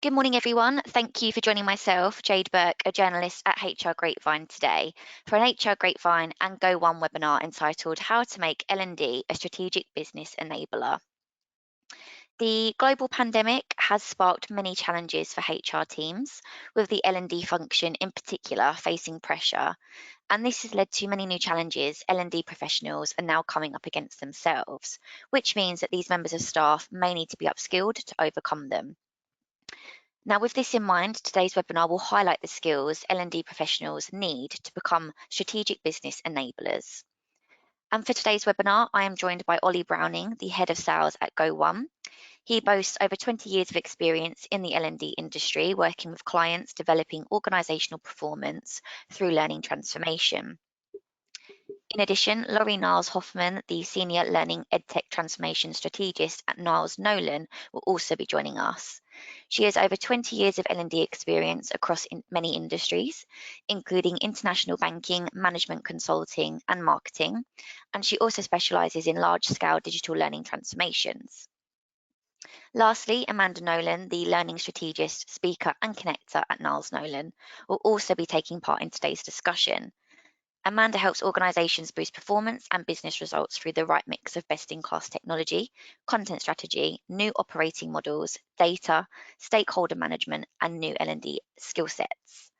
Good morning, everyone. Thank you for joining myself, Jade Burke, a journalist at HR Grapevine today, for an HR Grapevine and Go One webinar entitled How to Make L&D a Strategic Business Enabler. The global pandemic has sparked many challenges for HR teams, with the L&D function in particular facing pressure. And this has led to many new challenges L&D professionals are now coming up against themselves, which means that these members of staff may need to be upskilled to overcome them. Now, with this in mind, today's webinar will highlight the skills L&D professionals need to become strategic business enablers. And for today's webinar, I am joined by Ollie Browning, the Head of Sales at Go One. He boasts over 20 years of experience in the L&D industry, working with clients developing organisational performance through learning transformation. In addition, Laurie Niles Hoffman, the Senior Learning EdTech Transformation Strategist at Niles Nolan, will also be joining us. She has over 20 years of L&D experience across many industries, including international banking, management consulting, and marketing, and she also specialises in large-scale digital learning transformations. Lastly, Amanda Nolan, the learning strategist, speaker, and connector at Niles Nolan, will also be taking part in today's discussion. Amanda helps organisations boost performance and business results through the right mix of best-in-class technology, content strategy, new operating models, data, stakeholder management, and new L&D skill sets.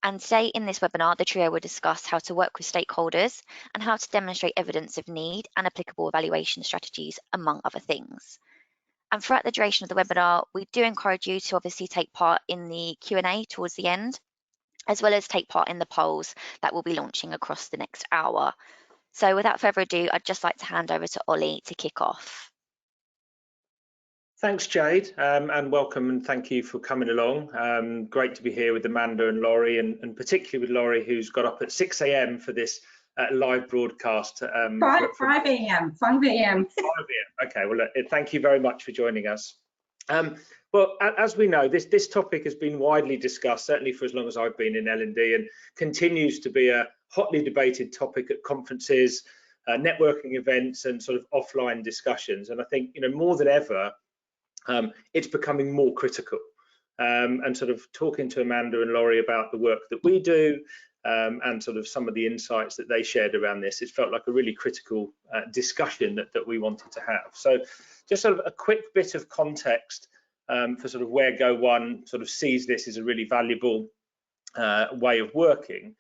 And today in this webinar, the trio will discuss how to work with stakeholders and how to demonstrate evidence of need and applicable evaluation strategies, among other things. And throughout the duration of the webinar, we do encourage you to obviously take part in the Q&A towards the end, as well as take part in the polls that we'll be launching across the next hour. So without further ado, I'd just like to hand over to Ollie to kick off. Thanks, Jade, and welcome and thank you for coming along. Great to be here with Amanda and Laurie, and particularly with Laurie, who's got up at 6 a.m. for this live broadcast. 5 a.m. 5 a.m. Okay, well, thank you very much for joining us. Well, as we know, this topic has been widely discussed, certainly for as long as I've been in L&D, and continues to be a hotly debated topic at conferences, networking events, and sort of offline discussions. And I think, more than ever, it's becoming more critical. And sort of talking to Amanda and Laurie about the work that we do, and sort of some of the insights that they shared around this, it felt like a really critical discussion that we wanted to have. So just sort of a quick bit of context for sort of where Go One sort of sees this as a really valuable way of working.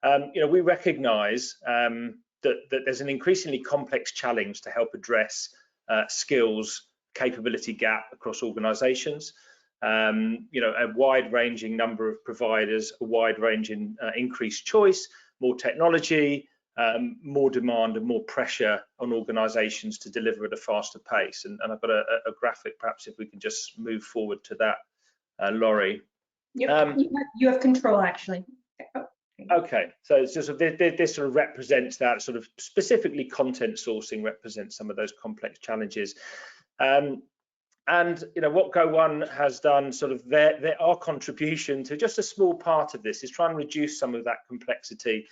We recognise that there's an increasingly complex challenge to help address skills capability gap across organisations. A wide-ranging number of providers, a wide-ranging increased choice, more technology, more demand and more pressure on organisations to deliver at a faster pace. And I've got a graphic, perhaps if we can just move forward to that, Laurie. Yep, you have control, actually. Okay, so it's just this sort of represents that sort of specifically content sourcing represents some of those complex challenges. And what Go One has done, sort of our contribution to just a small part of this is try and reduce some of that complexity,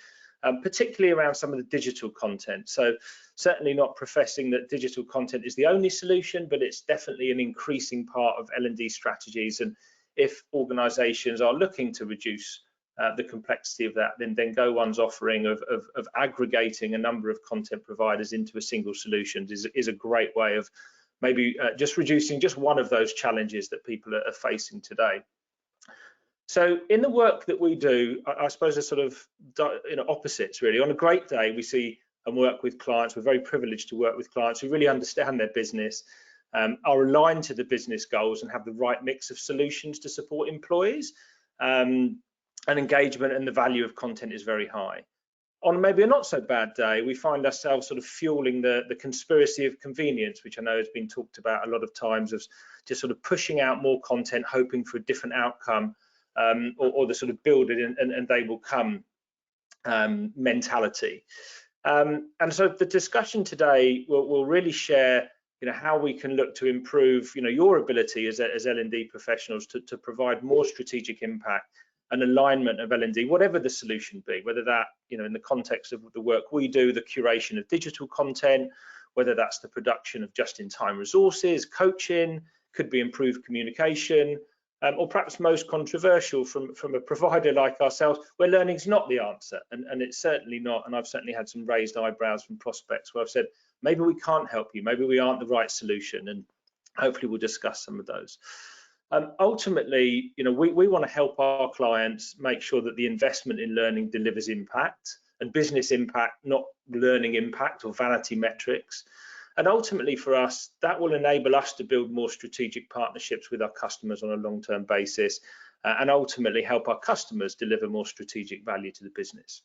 particularly around some of the digital content. So certainly not professing that digital content is the only solution, but it's definitely an increasing part of L&D strategies. And if organisations are looking to reduce the complexity of that, then Go One's offering of aggregating a number of content providers into a single solution is a great way of maybe just reducing just one of those challenges that people are facing today. So in the work that we do, I suppose there's sort of opposites really. On a great day, we see and work with clients. We're very privileged to work with clients who really understand their business, are aligned to the business goals, and have the right mix of solutions to support employees. And engagement and the value of content is very high. On maybe a not so bad day, we find ourselves sort of fueling the conspiracy of convenience, which I know has been talked about a lot of times, of just sort of pushing out more content, hoping for a different outcome, or the sort of build it and they will come mentality. And so the discussion today will really share how we can look to improve your ability as L&D professionals to provide more strategic impact and alignment of L&D, whatever the solution be, whether that, in the context of the work we do, the curation of digital content, whether that's the production of just-in-time resources, coaching, could be improved communication, or perhaps most controversial from a provider like ourselves, where learning's not the answer, and it's certainly not. And I've certainly had some raised eyebrows from prospects where I've said, maybe we can't help you, maybe we aren't the right solution, and hopefully we'll discuss some of those. Ultimately, we want to help our clients make sure that the investment in learning delivers impact, and business impact, not learning impact or vanity metrics. And ultimately for us, that will enable us to build more strategic partnerships with our customers on a long-term basis, and ultimately help our customers deliver more strategic value to the business.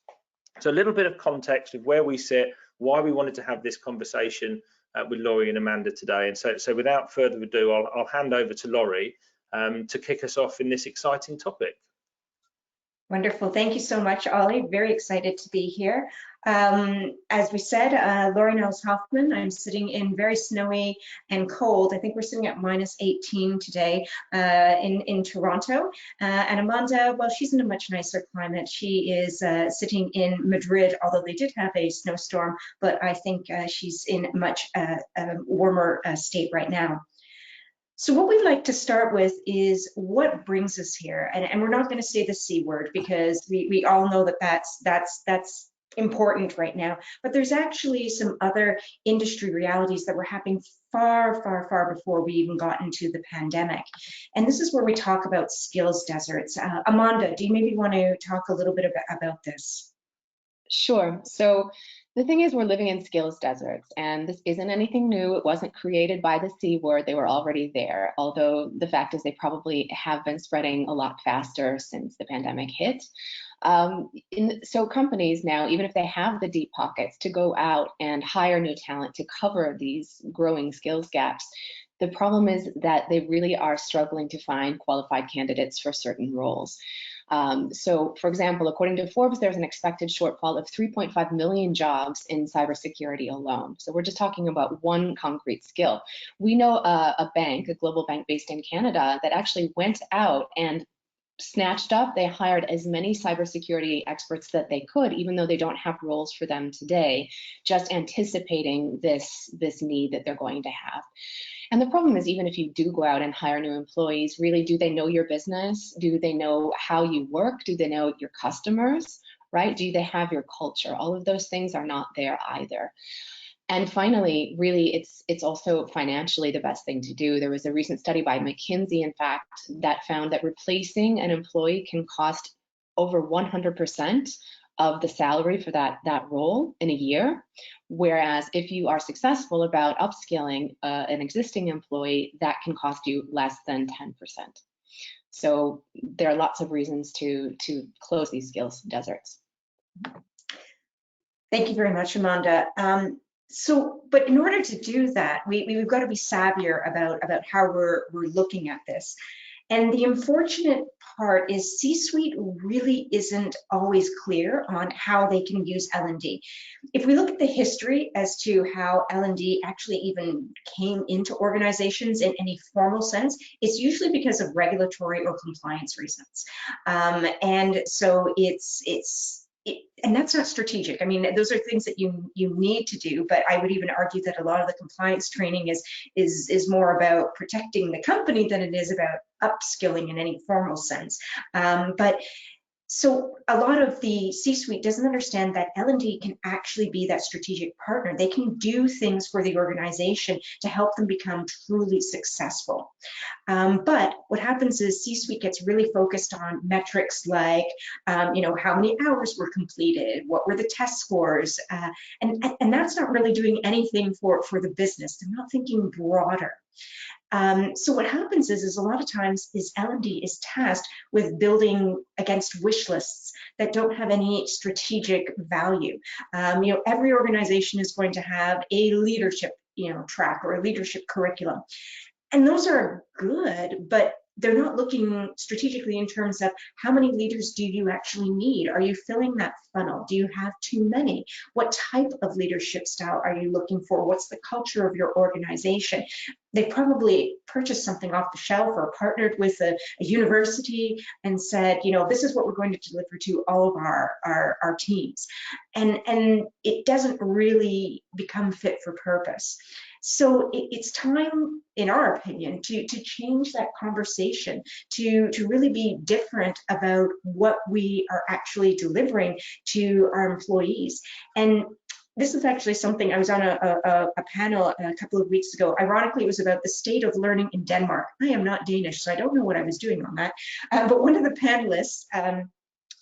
So a little bit of context of where we sit, why we wanted to have this conversation with Laurie and Amanda today. And so without further ado, I'll hand over to Laurie to kick us off in this exciting topic. Wonderful. Thank you so much, Ollie. Very excited to be here. As we said, Laurie Nels-Hoffman. I'm sitting in very snowy and cold. I think we're sitting at -18 today in Toronto. And Amanda, well, she's in a much nicer climate. She is sitting in Madrid, although they did have a snowstorm, but I think she's in a much warmer state right now. So what we'd like to start with is what brings us here, and we're not going to say the C word because we all know that that's important right now, but there's actually some other industry realities that were happening far before we even got into the pandemic. And this is where we talk about skills deserts. Amanda, do you maybe want to talk a little bit about this? Sure. So the thing is, we're living in skills deserts, and this isn't anything new. It wasn't created by the C word. They were already there, although the fact is they probably have been spreading a lot faster since the pandemic hit. So companies now, even if they have the deep pockets to go out and hire new talent to cover these growing skills gaps, the problem is that they really are struggling to find qualified candidates for certain roles. So, for example, according to Forbes, there's an expected shortfall of 3.5 million jobs in cybersecurity alone. So we're just talking about one concrete skill. We know a bank, a global bank based in Canada, that actually went out and snatched up, they hired as many cybersecurity experts that they could, even though they don't have roles for them today, just anticipating this need that they're going to have. And the problem is, even if you do go out and hire new employees, really, do they know your business? Do they know how you work? Do they know your customers, right? Do they have your culture? All of those things are not there either. And finally, really, it's also financially the best thing to do. There was a recent study by McKinsey, in fact, that found that replacing an employee can cost over 100% of the salary for that role in a year. Whereas if you are successful about upskilling an existing employee, that can cost you less than 10%. So there are lots of reasons to close these skills deserts. Thank you very much, Amanda. But in order to do that, we've got to be savvier about how we're looking at this. And the unfortunate part is C-suite really isn't always clear on how they can use L&D. If we look at the history as to how L&D actually even came into organizations in any formal sense, it's usually because of regulatory or compliance reasons. And so and that's not strategic. I mean, those are things that you need to do, but I would even argue that a lot of the compliance training is more about protecting the company than it is about upskilling in any formal sense. So a lot of the C-suite doesn't understand that L&D can actually be that strategic partner. They can do things for the organization to help them become truly successful. But what happens is C-suite gets really focused on metrics like, how many hours were completed, what were the test scores, and that's not really doing anything for the business. They're not thinking broader. So what happens is a lot of times L&D is tasked with building against wish lists that don't have any strategic value. Every organization is going to have a leadership, track or a leadership curriculum, and those are good, but they're not looking strategically in terms of how many leaders do you actually need? Are you filling that funnel? Do you have too many? What type of leadership style are you looking for? What's the culture of your organization? They probably purchased something off the shelf or partnered with a university and said, this is what we're going to deliver to all of our teams. And it doesn't really become fit for purpose. So it's time, in our opinion, to change that conversation, to really be different about what we are actually delivering to our employees. And this is actually something, I was on a panel a couple of weeks ago. Ironically, it was about the state of learning in Denmark. I am not Danish, so I don't know what I was doing on that. But one of the panelists,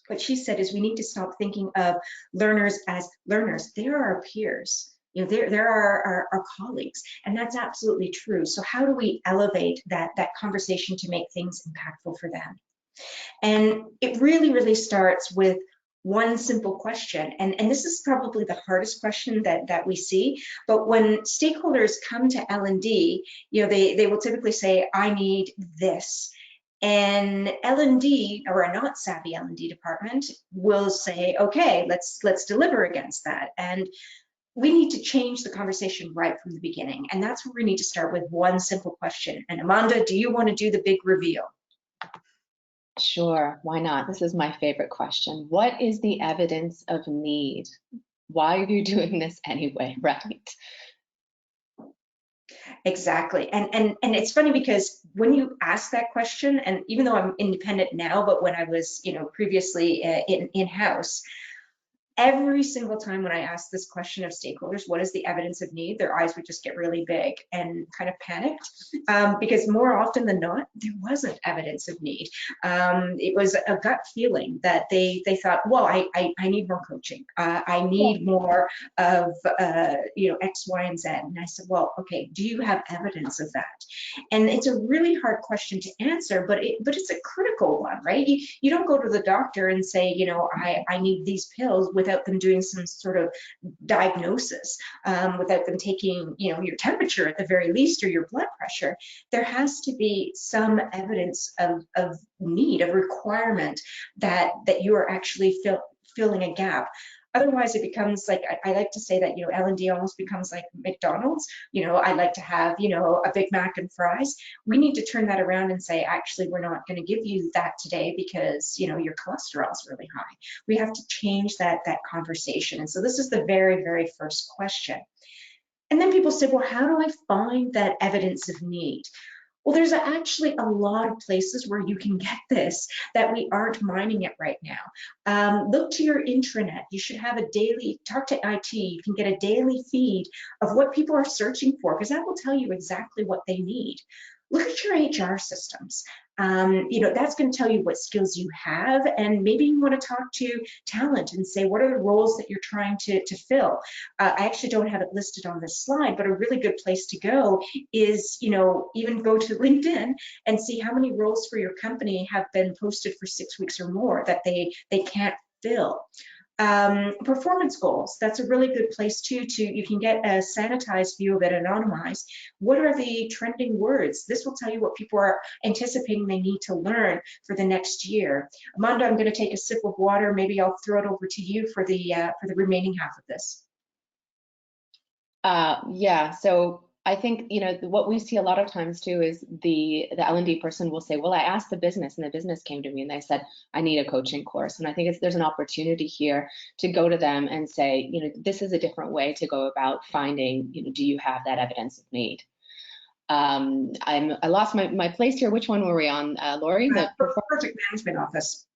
what she said is we need to stop thinking of learners as learners. They are our peers. You know, they're our colleagues, and that's absolutely true. So how do we elevate that conversation to make things impactful for them? And it really, really starts with one simple question. And this is probably the hardest question that we see. But when stakeholders come to L&D, you know, they will typically say, I need this. And L&D, or a not savvy L&D department, will say, okay, let's deliver against that. And we need to change the conversation right from the beginning. And that's where we need to start with one simple question. And Amanda, do you want to do the big reveal? Sure, why not? This is my favorite question. What is the evidence of need? Why are you doing this anyway, right? Exactly. And it's funny because when you ask that question, and even though I'm independent now, but when I was, you know, previously in-house, every single time when I asked this question of stakeholders, what is the evidence of need, their eyes would just get really big and kind of panicked, because more often than not, there wasn't evidence of need. It was a gut feeling that they thought, well, I need more coaching. I need more of, you know, X, Y, and Z. And I said, well, okay, do you have evidence of that? And it's a really hard question to answer, but it's a critical one, right? You don't go to the doctor and say, you know, I need these pills without them doing some sort of diagnosis, without them taking, you know, your temperature at the very least, or your blood pressure. There has to be some evidence of need, of requirement that you are actually filling a gap. Otherwise, it becomes like, I like to say that, you know, L&D almost becomes like McDonald's. You know, I like to have, you know, a Big Mac and fries. We need to turn that around and say, actually, we're not going to give you that today because, you know, your cholesterol is really high. We have to change that conversation. And so this is the very, very first question. And then people say, well, how do I find that evidence of need? Well, there's actually a lot of places where you can get this that we aren't mining it right now. Look to your intranet. You should have a daily, talk to IT, you can get a daily feed of what people are searching for, because that will tell you exactly what they need. Look at your HR systems. You know, that's going to tell you what skills you have, and maybe you want to talk to talent and say, what are the roles that you're trying to fill? I actually don't have it listed on this slide, but a really good place to go is, you know, even go to LinkedIn and see how many roles for your company have been posted for 6 weeks or more that they can't fill. Performance goals, that's a really good place too, you can get a sanitized view of it, anonymized. What are the trending words? This will tell you what people are anticipating they need to learn for the next year. Amanda, I'm going to take a sip of water. Maybe I'll throw it over to you for the remaining half of this. Yeah, so I think, you know, what we see a lot of times too is the L&D person will say, well, I asked the business and the business came to me and they said, I need a coaching course. And I think there's an opportunity here to go to them and say, you know, this is a different way to go about finding, you know, do you have that evidence of need? I lost my place here. Which one were we on, Lori? The project management office.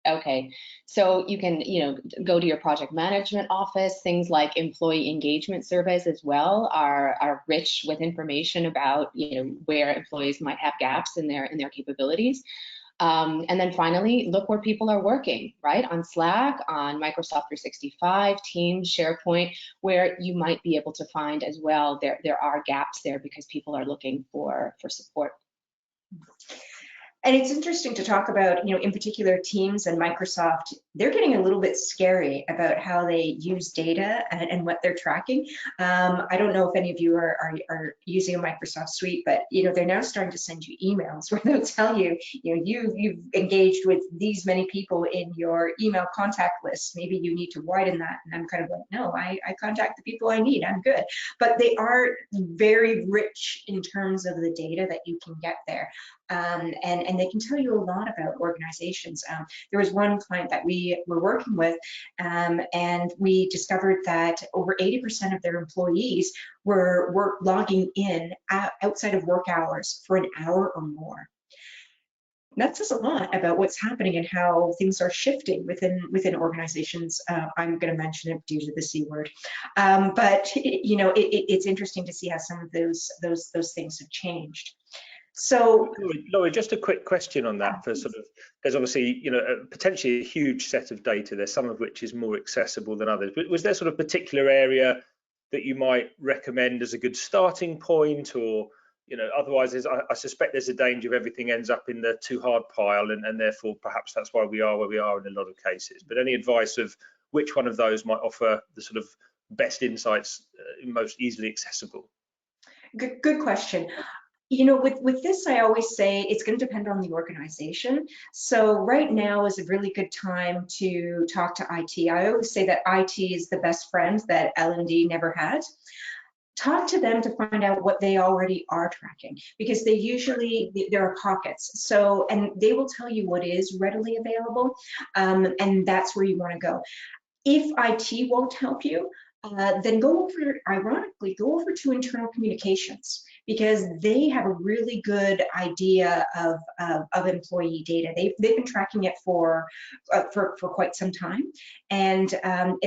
Okay, so you can, you know, go to your project management office. Things like employee engagement surveys as well are rich with information about, you know, where employees might have gaps in their capabilities. And then finally, look where people are working, right? On Slack, on Microsoft 365, Teams, SharePoint, where you might be able to find as well. There are gaps there because people are looking for support. And it's interesting to talk about, you know, in particular Teams and Microsoft, they're getting a little bit scary about how they use data and what they're tracking. I don't know if any of you are using a Microsoft suite, but, you know, they're now starting to send you emails where they'll tell you, you know, you've engaged with these many people in your email contact list. Maybe you need to widen that. And I'm kind of like, no, I contact the people I need. I'm good. But they are very rich in terms of the data that you can get there. and they can tell you a lot about organizations. There was one client that we were working with, and we discovered that over 80% of their employees were logging in outside of work hours for an hour or more. That says a lot about what's happening and how things are shifting within organizations. I'm going to mention it due to the C word, but you know, it's interesting to see how some of those things have changed. So, Laurie, just a quick question on that. For sort of, there's obviously, you know, potentially a huge set of data there, some of which is more accessible than others. But was there sort of particular area that you might recommend as a good starting point, or, you know, otherwise I suspect there's a danger of everything ends up in the too hard pile, and therefore perhaps that's why we are where we are in a lot of cases. But any advice of which one of those might offer the sort of best insights, most easily accessible? Good question. You know, with this, I always say it's going to depend on the organization. So right now is a really good time to talk to IT. I always say that IT is the best friend that L&D never had. Talk to them to find out what they already are tracking, because they usually, there are pockets. So, and they will tell you what is readily available, and that's where you want to go. If IT won't help you, then go over, ironically, go over to internal communications, because they have a really good idea of employee data. They've been tracking it for quite some time, and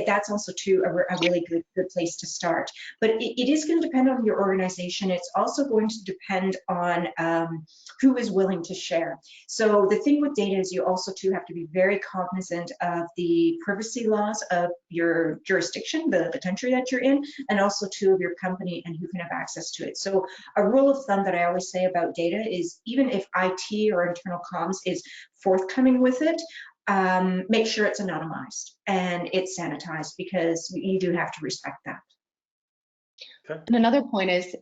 that's also too a really good place to start. But it is going to depend on your organization. It's also going to depend on who is willing to share. So the thing with data is you also too have to be very cognizant of the privacy laws of your jurisdiction, the country that you're in, and also too of your company and who can have access to it. So a rule of thumb that I always say about data is, even if IT or internal comms is forthcoming with it, make sure it's anonymized and it's sanitized, because you do have to respect that. Okay. And another point is,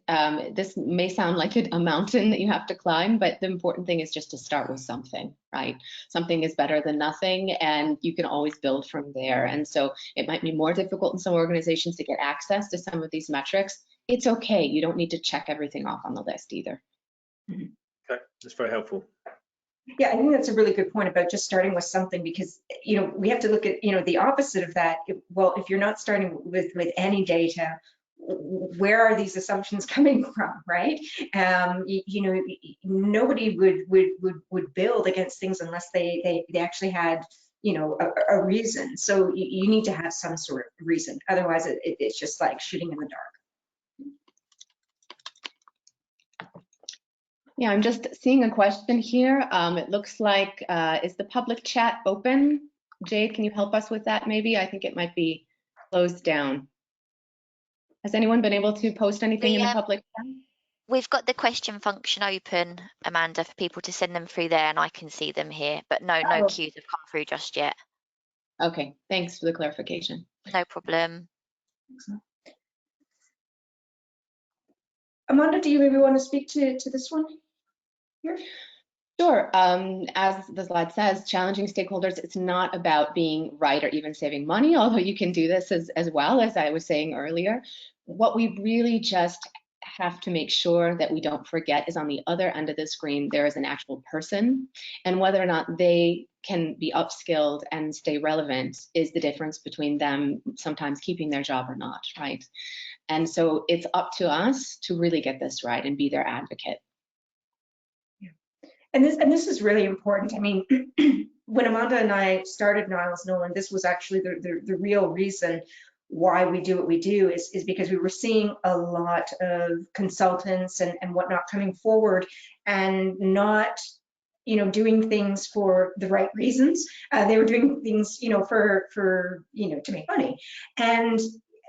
this may sound like a mountain that you have to climb, but the important thing is just to start with something, right? Something is better than nothing, and you can always build from there. And so it might be more difficult in some organizations to get access to some of these metrics. It's okay. You don't need to check everything off on the list either. Okay, that's very helpful. Yeah, I think that's a really good point about just starting with something, because, you know, we have to look at, you know, the opposite of that. Well, if you're not starting with any data, where are these assumptions coming from, right? You know, nobody would build against things unless they actually had, you know, a reason. So you need to have some sort of reason. Otherwise, it's just like shooting in the dark. Yeah, I'm just seeing a question here. It looks like, is the public chat open? Jade, can you help us with that maybe? I think it might be closed down. Has anyone been able to post anything in the public chat? We've got the question function open, Amanda, for people to send them through there, and I can see them here, but no queues have come through just yet. Okay, thanks for the clarification. No problem. Excellent. Amanda, do you maybe want to speak to this one here? Sure. As the slide says, challenging stakeholders, it's not about being right or even saving money, although you can do this as well, as I was saying earlier. What we really just have to make sure that we don't forget is, on the other end of the screen, there is an actual person, and whether or not they can be upskilled and stay relevant is the difference between them sometimes keeping their job or not, right? And so it's up to us to really get this right and be their advocate. And this is really important. I mean, when Amanda and I started Niles Nolan, this was actually the real reason why we do what we do, is because we were seeing a lot of consultants and whatnot coming forward and not, you know, doing things for the right reasons. They were doing things, you know, for you know, to make money. And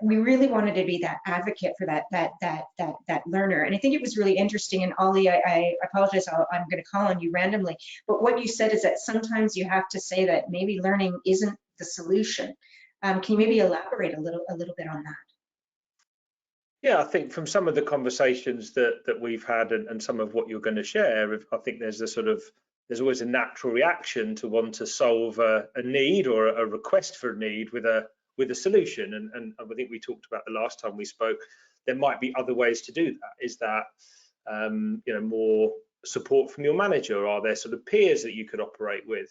we really wanted to be that advocate for that learner. And I think it was really interesting. And Ollie, I apologize, I'm going to call on you randomly, but what you said is that sometimes you have to say that maybe learning isn't the solution. Can you maybe elaborate a little bit on that? Yeah, I think from some of the conversations that we've had and some of what you're going to share, I think there's always a natural reaction to want to solve a need or a request for a need with a solution. And I think we talked about the last time we spoke, there might be other ways to do that. Is that you know, more support from your manager? Are there sort of peers that you could operate with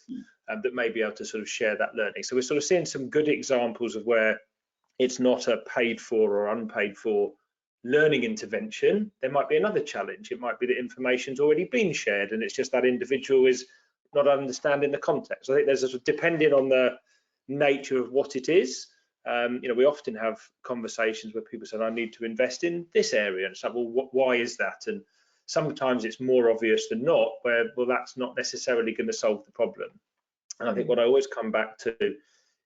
that may be able to sort of share that learning? So we're sort of seeing some good examples of where it's not a paid for or unpaid for learning intervention. There might be another challenge. It might be that information's already been shared and it's just that individual is not understanding the context. I think there's a sort of, depending on the nature of what it is, you know, we often have conversations where people say, I need to invest in this area, and it's like, well, why is that? And sometimes it's more obvious than not, where, well, that's not necessarily going to solve the problem. And I think what I always come back to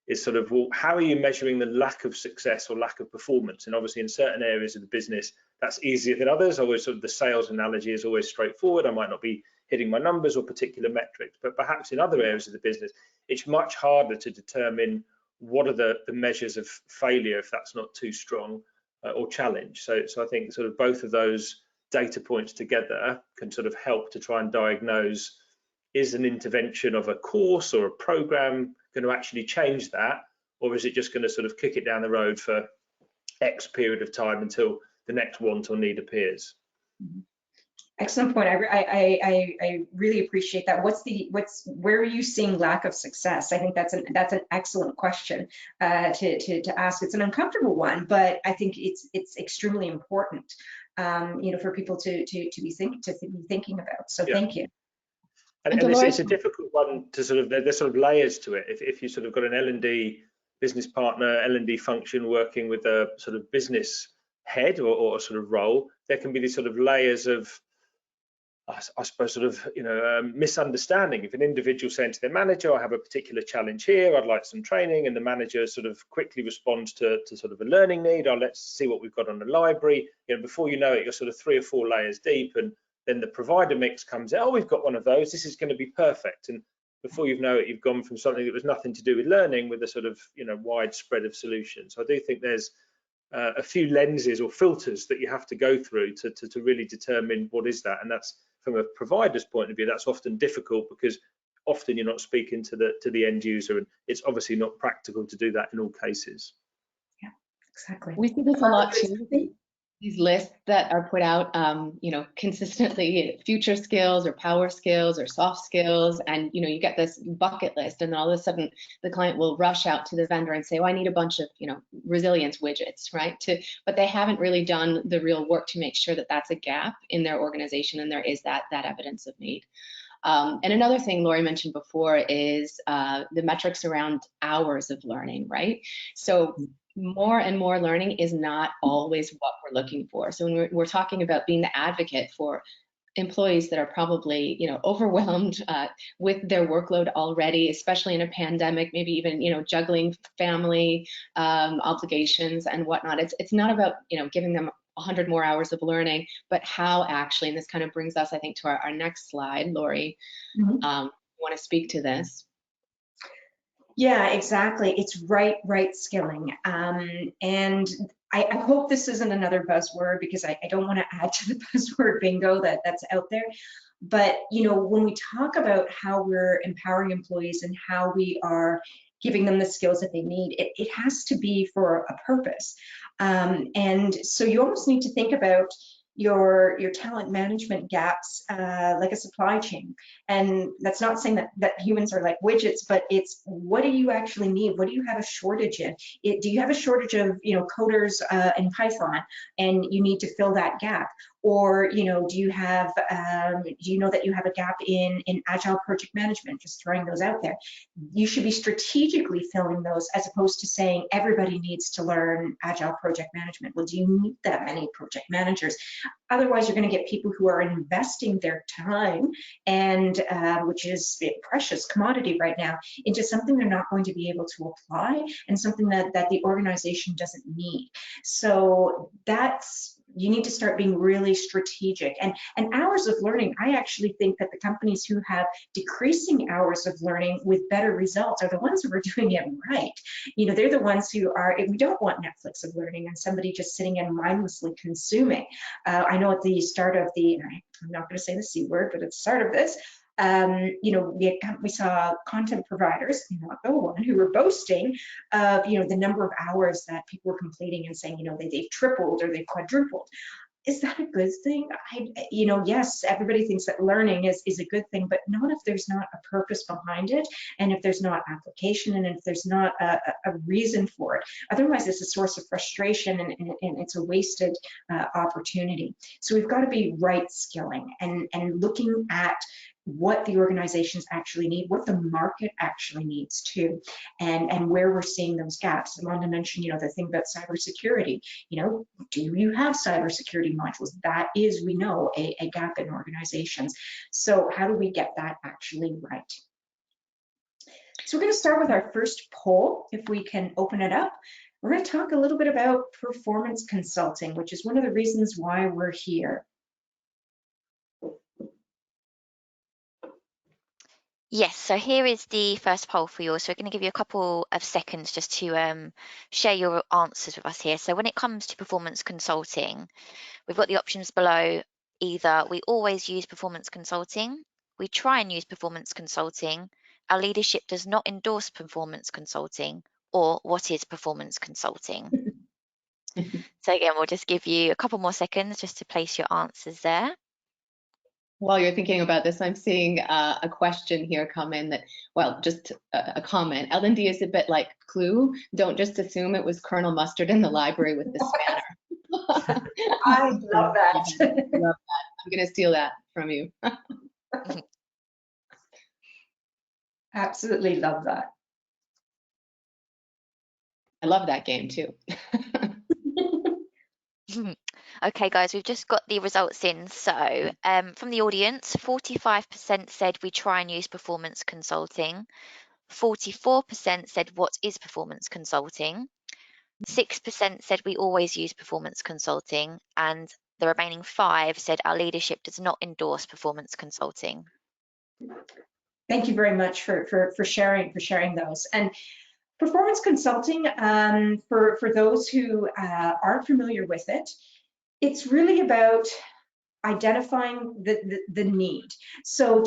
is sort of, well, how are you measuring the lack of success or lack of performance? And obviously in certain areas of the business, that's easier than others. Always sort of the sales analogy is always straightforward. I might not be hitting my numbers or particular metrics, but perhaps in other areas of the business, it's much harder to determine what are the measures of failure, if that's not too strong, or challenge. So I think sort of both of those data points together can sort of help to try and diagnose, is an intervention of a course or a program going to actually change that, or is it just going to sort of kick it down the road for X period of time until the next want or need appears? Excellent point. I really appreciate that. Where are you seeing lack of success? I think that's an excellent question to ask. It's an uncomfortable one, but I think it's extremely important, you know, for people to be thinking about. So yeah. Thank you. And it's a difficult one to sort of, there's sort of layers to it. If you sort of got an L&D business partner, L&D function working with a sort of business head or sort of role, there can be these sort of layers of, I suppose, sort of, you know, misunderstanding. If an individual saying to their manager, I have a particular challenge here, I'd like some training, and the manager sort of quickly responds to sort of a learning need, or let's see what we've got on the library. You know, before you know it, you're sort of 3 or 4 layers deep, and then the provider mix comes out, oh, we've got one of those, this is going to be perfect. And before you know it, you've gone from something that was nothing to do with learning with a sort of, you know, wide spread of solutions. So I do think there's a few lenses or filters that you have to go through to really determine what is that. And that's, from a provider's point of view, that's often difficult because often you're not speaking to the end user, and it's obviously not practical to do that in all cases. Yeah, exactly. We see this a lot too. These lists that are put out, you know, consistently, future skills or power skills or soft skills, and you know, you get this bucket list, and then all of a sudden the client will rush out to the vendor and say, "Oh, I need a bunch of, you know, resilience widgets," right? But they haven't really done the real work to make sure that that's a gap in their organization, and there is that evidence of need. And another thing Lori mentioned before is the metrics around hours of learning, right? So more and more learning is not always what we're looking for. So when we're talking about being the advocate for employees that are probably, you know, overwhelmed with their workload already, especially in a pandemic, maybe even, you know, juggling family obligations and whatnot. It's not about, you know, giving them 100 more hours of learning, but how actually, and this kind of brings us, I think, to our next slide. Lori, you want to speak to this? Yeah, exactly. It's right skilling. And I hope this isn't another buzzword, because I don't want to add to the buzzword bingo that's out there. But, you know, when we talk about how we're empowering employees and how we are giving them the skills that they need, it has to be for a purpose. And so you almost need to think about your talent management gaps like a supply chain. And that's not saying that humans are like widgets, but it's, what do you actually need? What do you have a shortage in? Do you have a shortage of, you know, coders in Python, and you need to fill that gap? Or, you know, do you know that you have a gap in agile project management? Just throwing those out there. You should be strategically filling those, as opposed to saying everybody needs to learn agile project management. Well, do you need that many project managers? Otherwise, you're going to get people who are investing their time, and which is a precious commodity right now, into something they're not going to be able to apply, and something that the organization doesn't need. So you need to start being really strategic. And hours of learning, I actually think that the companies who have decreasing hours of learning with better results are the ones who are doing it right. You know, they're the ones who are, we don't want Netflix of learning and somebody just sitting and mindlessly consuming. I know at the start of I'm not going to say the C word, but at the start of this, you know, we saw content providers, not the one, who were boasting of, you know, the number of hours that people were completing and saying, you know, they've tripled or they've quadrupled. is that a good thing? You know, yes, everybody thinks that learning is a good thing, but not if there's not a purpose behind it, and if there's not application, and if there's not a reason for it. Otherwise, it's a source of frustration, and it's a wasted opportunity. So we've got to be right skilling and looking at what the organizations actually need, what the market actually needs too, and where we're seeing those gaps. Amanda mentioned, you know, the thing about cybersecurity. You know, do you have cybersecurity modules? That is, we know, a gap in organizations. So how do we get that actually right? So we're going to start with our first poll. If we can open it up, we're going to talk a little bit about performance consulting, which is one of the reasons why we're here. Yes, so here is the first poll for you. So we're going to give you a couple of seconds just to share your answers with us here. So when it comes to performance consulting, we've got the options below. Either we always use performance consulting, we try and use performance consulting, our leadership does not endorse performance consulting, or what is performance consulting? So again, we'll just give you a couple more seconds just to place your answers there. While you're thinking about this, I'm seeing a question here come in that, well, just a comment. L&D is a bit like Clue. Don't just assume it was Colonel Mustard in the library with the spanner. I love that. I'm going to steal that from you. Absolutely love that. I love that game too. Okay, guys, we've just got the results in. So from the audience, 45% said we try and use performance consulting. 44% said what is performance consulting. 6% said we always use performance consulting. And the remaining 5 said our leadership does not endorse performance consulting. Thank you very much for sharing those. And performance consulting, for those who aren't familiar with it, it's really about identifying the need. So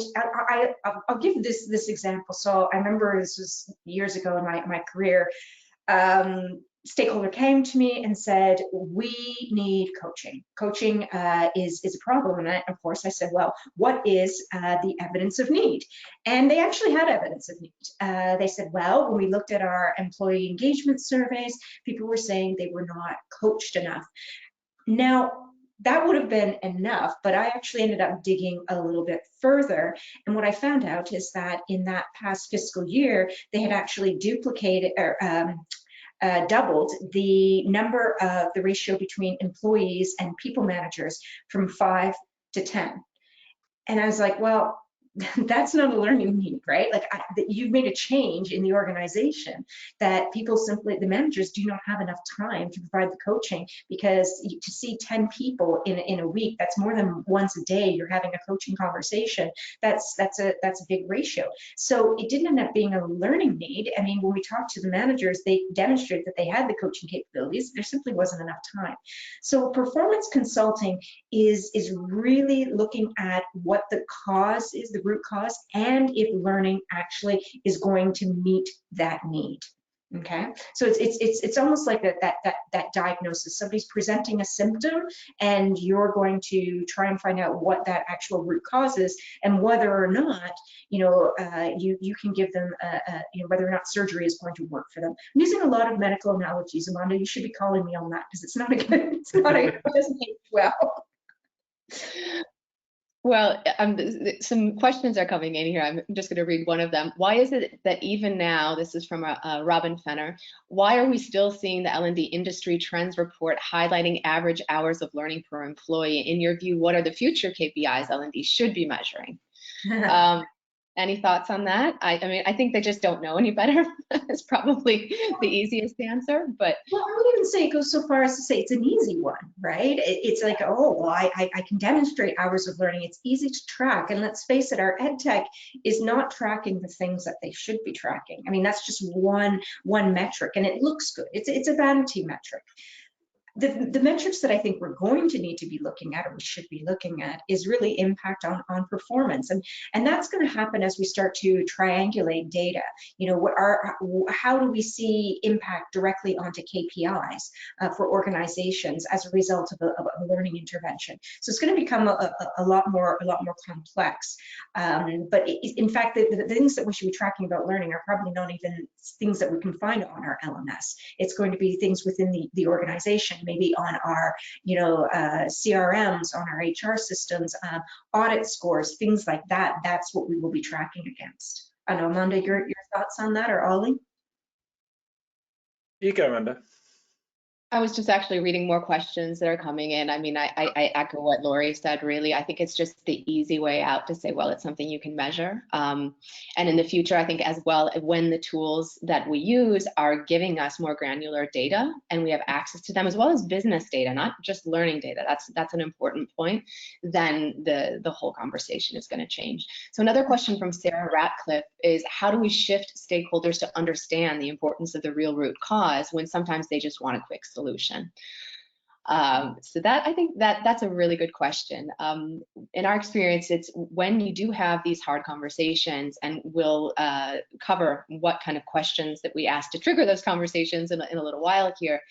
I'll give this example. So I remember this was years ago in my career. Stakeholder came to me and said, we need coaching. Coaching is a problem. And of course I said, well, what is the evidence of need? And they actually had evidence of need. They said, well, when we looked at our employee engagement surveys, people were saying they were not coached enough. Now, that would have been enough, but I actually ended up digging a little bit further. And what I found out is that in that past fiscal year, they had actually duplicated or doubled the number of the ratio between employees and people managers from 5 to 10. And I was like, well, that's not a learning need, right? Like you've made a change in the organization that people simply, the managers do not have enough time to provide the coaching, because to see 10 people in a week, that's more than once a day you're having a coaching conversation. That's a big ratio. So it didn't end up being a learning need. I mean, when we talked to the managers, they demonstrated that they had the coaching capabilities. There simply wasn't enough time. So performance consulting is really looking at what the cause is, the root cause, and if learning actually is going to meet that need. Okay, so it's almost like that diagnosis. Somebody's presenting a symptom, and you're going to try and find out what that actual root cause is, and whether or not you can give them whether or not surgery is going to work for them. I'm using a lot of medical analogies, Amanda. You should be calling me on that, because it's not a good. It doesn't age well. Well, some questions are coming in here. I'm just going to read one of them. Why is it that even now, this is from Robin Fenner, why are we still seeing the L&D industry trends report highlighting average hours of learning per employee? In your view, what are the future KPIs L&D should be measuring? Any thoughts on that? I mean, I think they just don't know any better. It's probably the easiest answer, but. Well, I would even say it goes so far as to say it's an easy one, right? It's like, oh, well, I can demonstrate hours of learning. It's easy to track. And let's face it, our ed tech is not tracking the things that they should be tracking. I mean, that's just one metric, and it looks good. It's a vanity metric. The metrics that I think we're going to need to be looking at, or we should be looking at, is really impact on performance, and that's going to happen as we start to triangulate data. You know, how do we see impact directly onto KPIs for organizations as a result of a learning intervention? So it's going to become a lot more complex. But in fact, the things that we should be tracking about learning are probably not even things that we can find on our LMS. It's going to be things within the organization, maybe on our, you know, CRMs, on our HR systems, audit scores, things like that. That's what we will be tracking against. I know, Amanda, your thoughts on that, or Ollie? You go, Amanda. I was just actually reading more questions that are coming in. I mean, I echo what Lori said, really. I think it's just the easy way out to say, well, it's something you can measure. And in the future, I think as well, when the tools that we use are giving us more granular data and we have access to them, as well as business data, not just learning data, that's an important point, then the whole conversation is going to change. So another question from Sarah Ratcliffe is, how do we shift stakeholders to understand the importance of the real root cause when sometimes they just want a quick solution? So that, I think that's a really good question. In our experience, it's when you do have these hard conversations, and we'll cover what kind of questions that we ask to trigger those conversations in a little while here,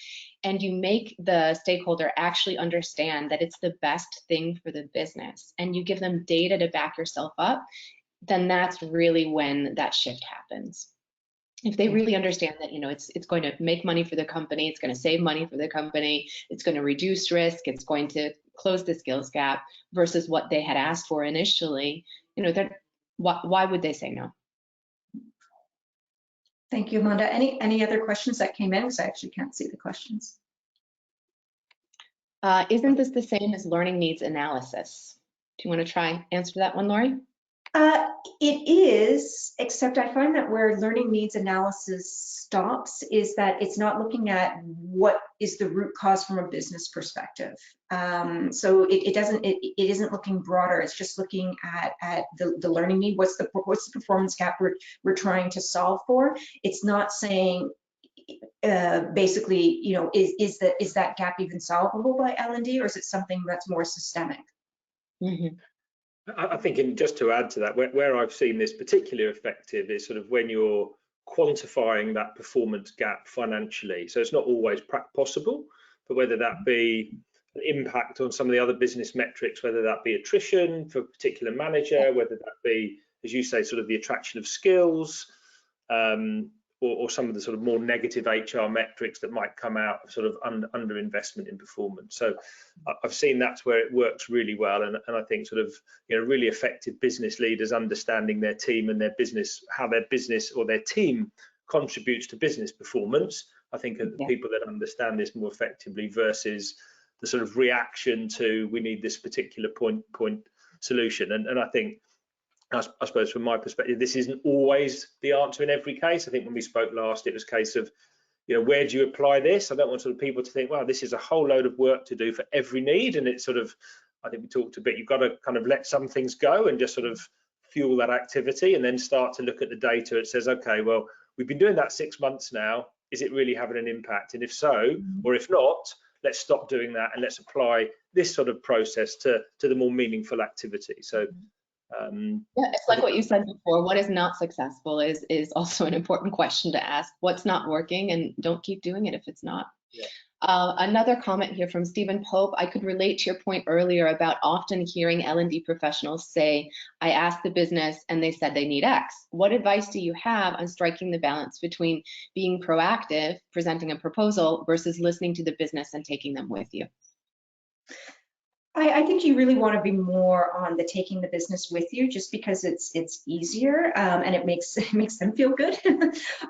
and you make the stakeholder actually understand that it's the best thing for the business, and you give them data to back yourself up, then that's really when that shift happens. If they really understand that, you know, it's going to make money for the company, it's going to save money for the company, it's going to reduce risk, it's going to close the skills gap versus what they had asked for initially, you know, why would they say no? Thank you, Amanda. Any other questions that came in? Because I actually can't see the questions. Isn't this the same as learning needs analysis? Do you want to try and answer that one, Lori? It is, except I find that where learning needs analysis stops is that it's not looking at what is the root cause from a business perspective. So it isn't looking broader. It's just looking at the learning need. What's the performance gap we're trying to solve for? It's not saying basically, you know, is that gap even solvable by L&D, or is it something that's more systemic? Mm-hmm. I think, just to add to that, where I've seen this particularly effective is sort of when you're quantifying that performance gap financially. So it's not always possible, but whether that be an impact on some of the other business metrics, whether that be attrition for a particular manager, whether that be, as you say, sort of the attraction of skills, or some of the sort of more negative HR metrics that might come out of sort of under investment in performance. So I've seen that's where it works really well, and I think sort of, you know, really effective business leaders understanding their team and their business, how their business or their team contributes to business performance. I think are the people that understand this more effectively versus the sort of reaction to, we need this particular point solution. And I think, I suppose from my perspective, this isn't always the answer in every case. I think when we spoke last, it was a case of, you know, where do you apply this? I don't want sort of people to think, wow, this is a whole load of work to do for every need. And it's sort of, I think we talked a bit, you've got to kind of let some things go and just sort of fuel that activity, and then start to look at the data. It says, okay, well, we've been doing that 6 months now. Is it really having an impact? And if so, or if not, let's stop doing that and let's apply this sort of process to the more meaningful activity. So yeah, it's like what you said before. What is not successful is also an important question to ask. What's not working, and don't keep doing it if it's not. Yeah. Another comment here from Stephen Pope. I could relate to your point earlier about often hearing L&D professionals say, I asked the business and they said they need X. What advice do you have on striking the balance between being proactive, presenting a proposal, versus listening to the business and taking them with you? I think you really want to be more on the taking the business with you, just because it's easier, and it makes them feel good,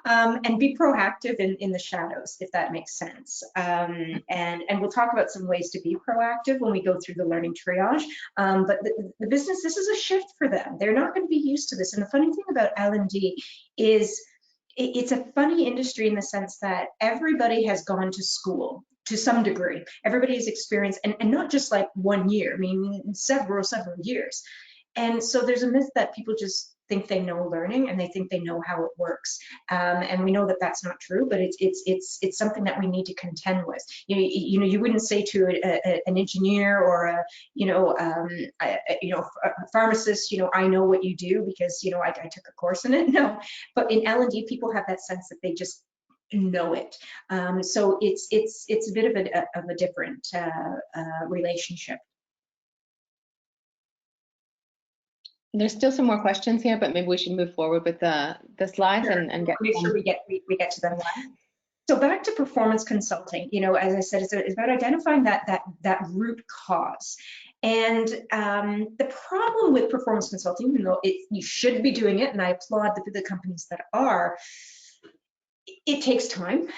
and be proactive in the shadows, if that makes sense. And we'll talk about some ways to be proactive when we go through the learning triage. But the business, this is a shift for them. They're not going to be used to this. And the funny thing about L&D is it's a funny industry in the sense that everybody has gone to school to some degree. Everybody has experienced, and not just like 1 year, I mean, several years. And so there's a myth that people just think they know learning and they think they know how it works. And we know that that's not true, but it's something that we need to contend with. You wouldn't say to an engineer or a pharmacist, I know what you do because I took a course in it. No, but in L&D, people have that sense that they just know it. So it's a bit of a different relationship. There's still some more questions here, but maybe we should move forward with the slides. Sure. and get make sure we get to them. So back to performance consulting, as I said, it's about identifying that root cause. And the problem with performance consulting, even though you should be doing it, and I applaud the companies that are, it takes time.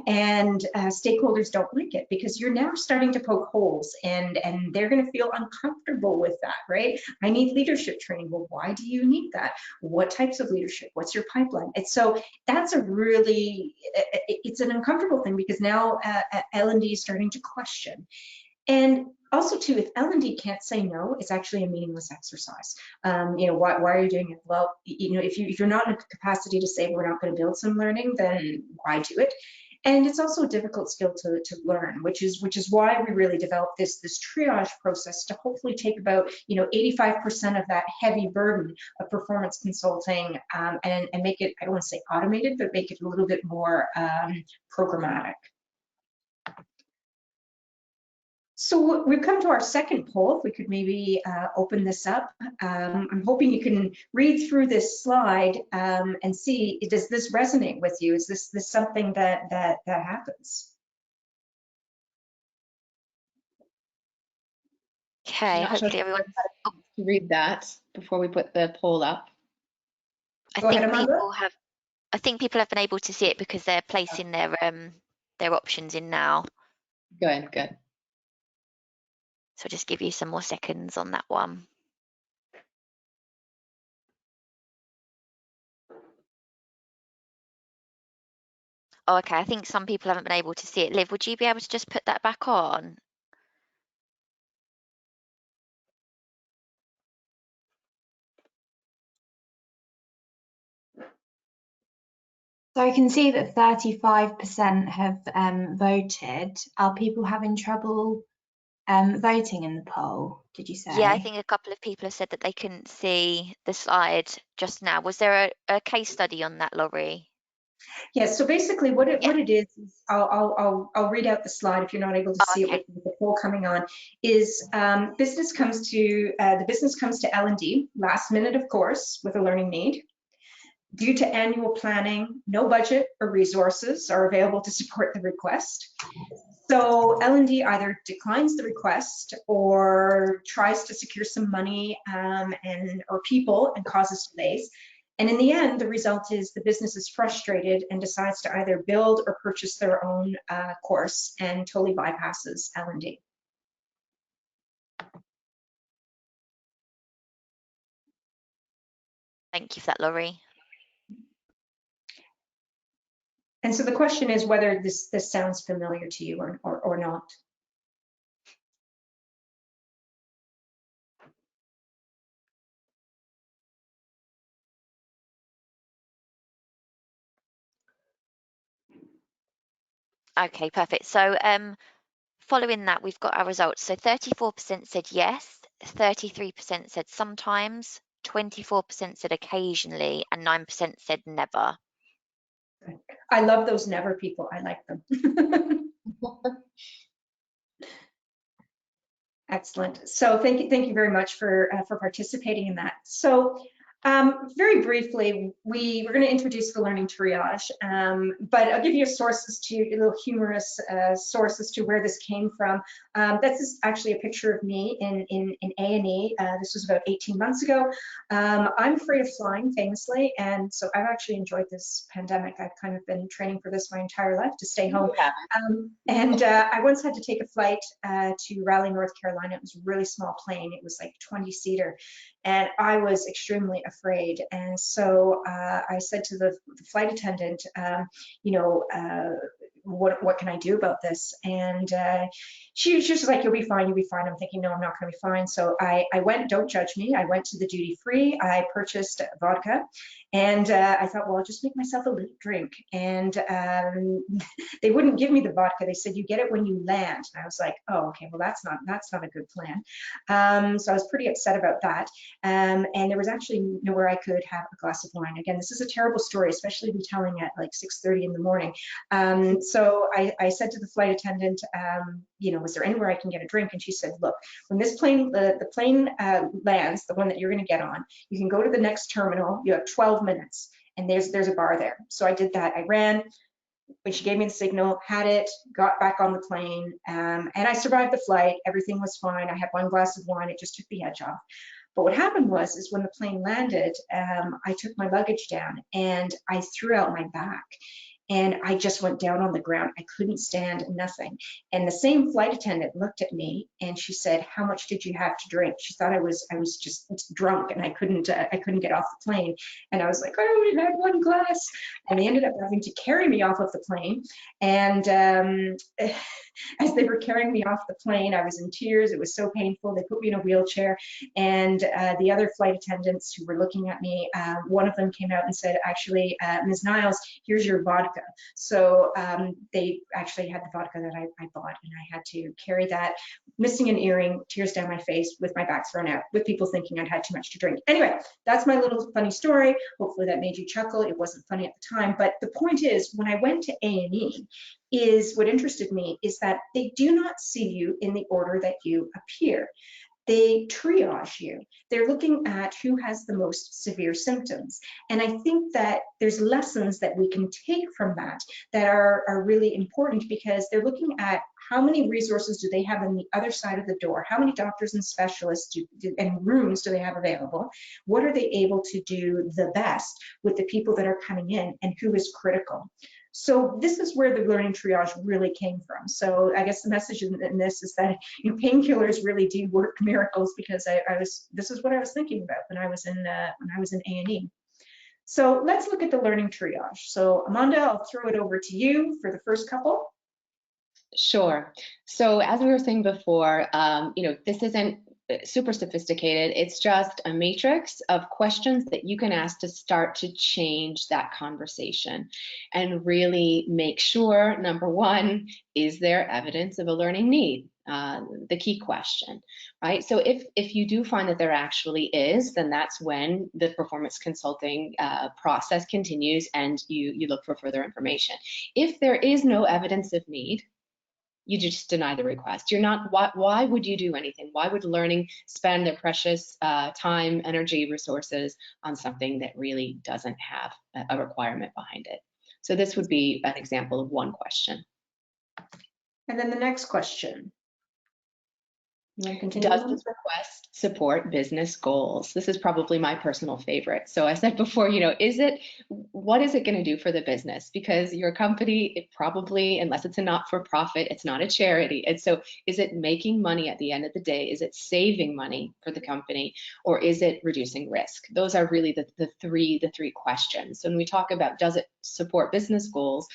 And stakeholders don't like it because you're now starting to poke holes, and they're going to feel uncomfortable with that, right? I need leadership training. Well, why do you need that? What types of leadership? What's your pipeline? And so that's it's an uncomfortable thing because now L&D is starting to question. And also, too, if L&D can't say no, it's actually a meaningless exercise. Why are you doing it? Well, if you're not in a capacity to say we're not going to build some learning, then why do it? And it's also a difficult skill to learn, which is why we really developed this triage process to hopefully take about 85% of that heavy burden of performance consulting and make it, I don't want to say automated, but make it a little bit more programmatic. So we've come to our second poll. If we could maybe open this up. I'm hoping you can read through this slide and see, does this resonate with you? Is this something that happens? Okay, hopefully everyone. To read that before we put the poll up. I think people have been able to see it because they're placing their options in now. Good. So I'll just give you some more seconds on that one. Oh, okay, I think some people haven't been able to see it. Liv, would you be able to just put that back on? So I can see that 35% have voted. Are people having trouble voting in the poll, did you say? Yeah, I think a couple of people have said that they couldn't see the slide just now. Was there a case study on that, Laurie? Yes, so basically what it is I'll read out the slide if you're not able to see it with the poll coming on, is the business comes to L&D, last minute of course, with a learning need. Due to annual planning, no budget or resources are available to support the request. So L&D either declines the request or tries to secure some money or people and causes delays. And in the end, the result is the business is frustrated and decides to either build or purchase their own course and totally bypasses L&D. Thank you for that, Laurie. And so the question is whether this sounds familiar to you or not. Okay, perfect. So following that, we've got our results. So 34% said yes, 33% said sometimes, 24% said occasionally, and 9% said never. I love those never people. I like them. Excellent. So thank you very much for participating in that. So very briefly, we're going to introduce the learning triage, but I'll give you a little humorous sources to where this came from. This is actually a picture of me in A&E. This was about 18 months ago. I'm afraid of flying, famously, and so I've actually enjoyed this pandemic. I've kind of been training for this my entire life, to stay home. And I once had to take a flight to Raleigh, North Carolina. It was a really small plane. It was like 20-seater. And I was extremely afraid. And so I said to the flight attendant, what can I do about this? And she was just like, you'll be fine, you'll be fine. I'm thinking, no, I'm not going to be fine. So I went, don't judge me. I went to the duty free. I purchased vodka, and I thought, well, I'll just make myself a little drink. And they wouldn't give me the vodka. They said, you get it when you land. And I was like, oh, okay, well, that's not a good plan. So I was pretty upset about that. And there was actually nowhere I could have a glass of wine. Again, this is a terrible story, especially to be telling at like 6:30 in the morning. So I said to the flight attendant, you know, was there anywhere I can get a drink? And she said, look, when this plane, the plane lands, the one that you're going to get on, you can go to the next terminal. You have 12 minutes, and there's a bar there. So I did that. I ran. When she gave me the signal, had it, got back on the plane, and I survived the flight. Everything was fine. I had one glass of wine. It just took the edge off. But what happened is when the plane landed, I took my luggage down and I threw out my back. And I just went down on the ground. I couldn't stand nothing. And the same flight attendant looked at me and she said, how much did you have to drink? She thought I was just drunk and I couldn't get off the plane. And I was like, I only had one glass. And they ended up having to carry me off of the plane. And as they were carrying me off the plane, I was in tears. It was so painful. They put me in a wheelchair. And the other flight attendants who were looking at me, one of them came out and said, actually, Ms. Niles, here's your vodka. So they actually had the vodka that I bought, and I had to carry that, missing an earring, tears down my face, with my back thrown out, with people thinking I'd had too much to drink. Anyway, that's my little funny story. Hopefully that made you chuckle. It wasn't funny at the time, but the point is, when I went to A&E, what interested me is that they do not see you in the order that you appear. They triage you. They're looking at who has the most severe symptoms. And I think that there's lessons that we can take from that are really important, because they're looking at how many resources do they have on the other side of the door? How many doctors and specialists and rooms do they have available? What are they able to do the best with the people that are coming in, and who is critical? So this is where the learning triage really came from. So I guess the message in this is that, you know, painkillers really do work miracles, because this is what I was thinking about when I was in A&E. So let's look at the learning triage. So Amanda, I'll throw it over to you for the first couple. Sure. So as we were saying before, you know, this isn't super sophisticated. It's just a matrix of questions that you can ask to start to change that conversation and really make sure, number one, is there evidence of a learning need? The key question, right? So if you do find that there actually is, then that's when the performance consulting process continues and you look for further information. If there is no evidence of need, you just deny the request. You're not, why would you do anything? Why would learning spend their precious time, energy, resources on something that really doesn't have a requirement behind it? So this would be an example of one question. And then the next question. You want to continue? Does this request support business goals? This is probably my personal favorite. So I said before, you know, what is it going to do for the business? Because your company, it probably, unless it's a not-for-profit, it's not a charity. And so is it making money at the end of the day? Is it saving money for the company, or is it reducing risk? Those are really the three questions. So when we talk about, does it support business goals?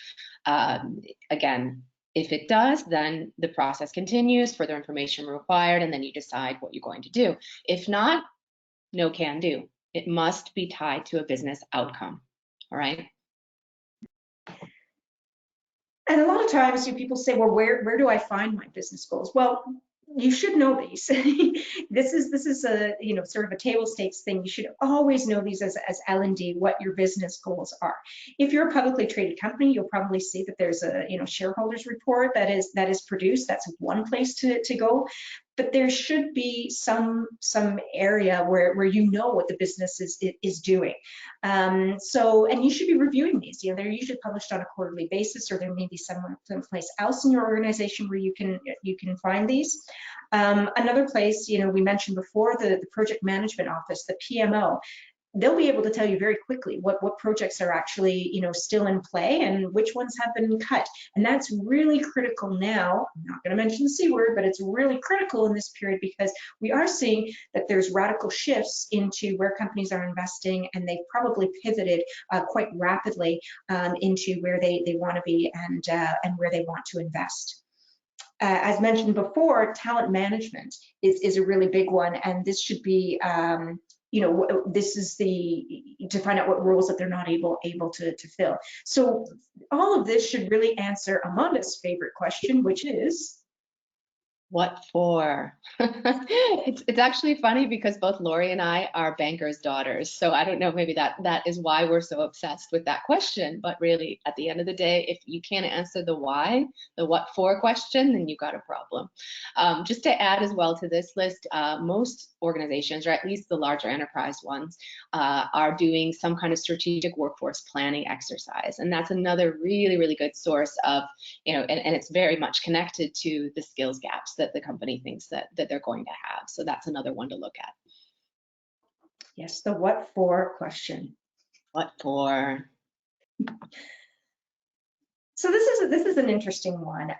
Again, if it does, then the process continues, further information required, and then you decide what you're going to do. If not, no can do. It must be tied to a business outcome, all right? And a lot of times people say, well, where do I find my business goals? Well, you should know these. This is a, you know, sort of a table stakes thing. You should always know these as L&D, what your business goals are. If you're a publicly traded company, you'll probably see that there's a, you know, shareholders report that is produced. That's one place to go. But there should be some area where you know what the business is doing. So, and you should be reviewing these. You know, they're usually published on a quarterly basis, or there may be someplace else in your organization where you can find these. Another place, you know, we mentioned before, the project management office, the PMO. they'll be able to tell you very quickly what projects are actually, you know, still in play and which ones have been cut. And that's really critical now. I'm not going to mention the C word, but it's really critical in this period because we are seeing that there's radical shifts into where companies are investing, and they've probably pivoted quite rapidly into where they want to be and where they want to invest. As mentioned before, talent management is a really big one, and this should be, you know, this is to find out what roles that they're not able to fill. So all of this should really answer Amanda's favorite question, which is, what for? It's actually funny because both Lori and I are bankers' daughters. So I don't know, maybe that is why we're so obsessed with that question. But really, at the end of the day, if you can't answer the why, the what for question, then you got a problem. Just to add as well to this list, most organizations, or at least the larger enterprise ones, are doing some kind of strategic workforce planning exercise. And that's another really, really good source of, you know, and it's very much connected to the skills gaps that the company thinks that they're going to have. So that's another one to look at. yes, the what for question. What for? So this is an interesting one.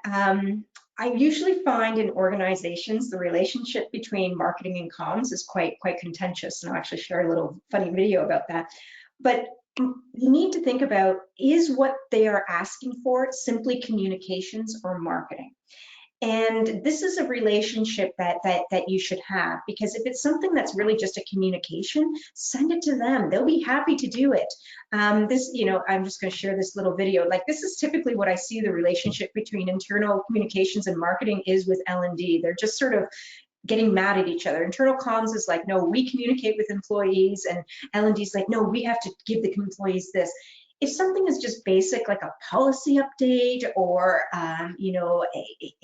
I usually find in organizations the relationship between marketing and comms is quite contentious, and I'll actually share a little funny video about that. But you need to think about, is what they are asking for simply communications or marketing? And this is a relationship that you should have, because if it's something that's really just a communication, send it to them. They'll be happy to do it. This, you know, I'm just going to share this little video. Like, this is typically what I see the relationship between internal communications and marketing is with L&D. They're just sort of getting mad at each other. Internal comms is like, no, we communicate with employees, and L&D is like, no, we have to give the employees this. If something is just basic, like a policy update, or you know,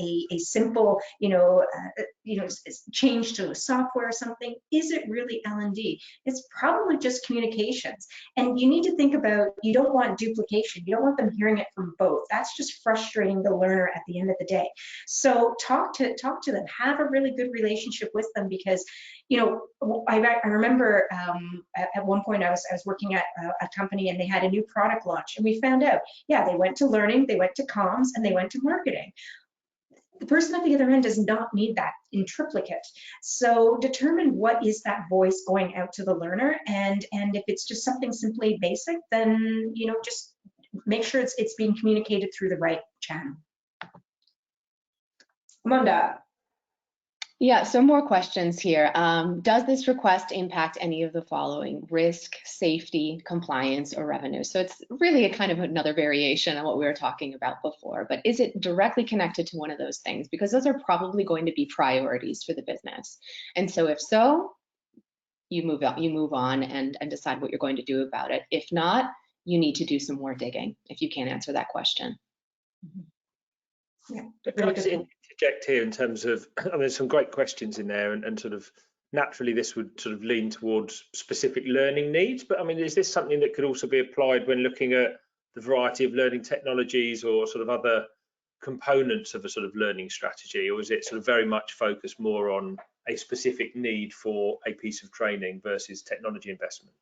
a simple, you know, change to a software or something, is it really L&D? It's probably just communications. And you need to think about, you don't want duplication. You don't want them hearing it from both. That's just frustrating the learner at the end of the day. So talk to them. Have a really good relationship with them, because, you know, I remember at one point I was working at a company, and they had a new product launch, and we found out, yeah, they went to learning, they went to comms, and they went to marketing. The person at the other end does not need that in triplicate. So determine what is that voice going out to the learner, and if it's just something simply basic, then, you know, just make sure it's being communicated through the right channel. Amanda. Yeah, so more questions here. Does this request impact any of the following: risk, safety, compliance, or revenue? So it's really a kind of another variation on what we were talking about before, but is it directly connected to one of those things? Because those are probably going to be priorities for the business. And so if so, you move on and decide what you're going to do about it. If not, you need to do some more digging if you can't answer that question. Yeah, Can I just interject here in terms of, I mean, there's some great questions in there, and sort of naturally this would sort of lean towards specific learning needs, but I mean, is this something that could also be applied when looking at the variety of learning technologies or sort of other components of a sort of learning strategy, or is it sort of very much focused more on a specific need for a piece of training versus technology investment?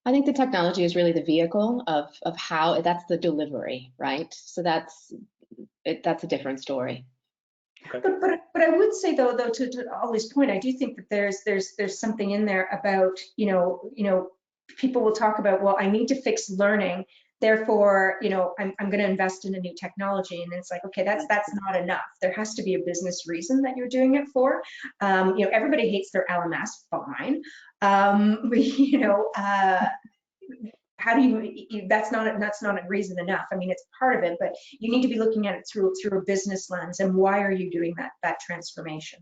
I think the technology is really the vehicle of how, that's the delivery, right? So that's a different story. Okay. But I would say though to Ollie's point, I do think that there's something in there about, you know, people will talk about, well, I need to fix learning, therefore, you know, I'm going to invest in a new technology, and it's like, okay, that's not enough. There has to be a business reason that you're doing it for. You know, everybody hates their LMS, fine. You know. How do you, that's not a reason enough. I mean, it's part of it, but you need to be looking at it through a business lens, and why are you doing that transformation?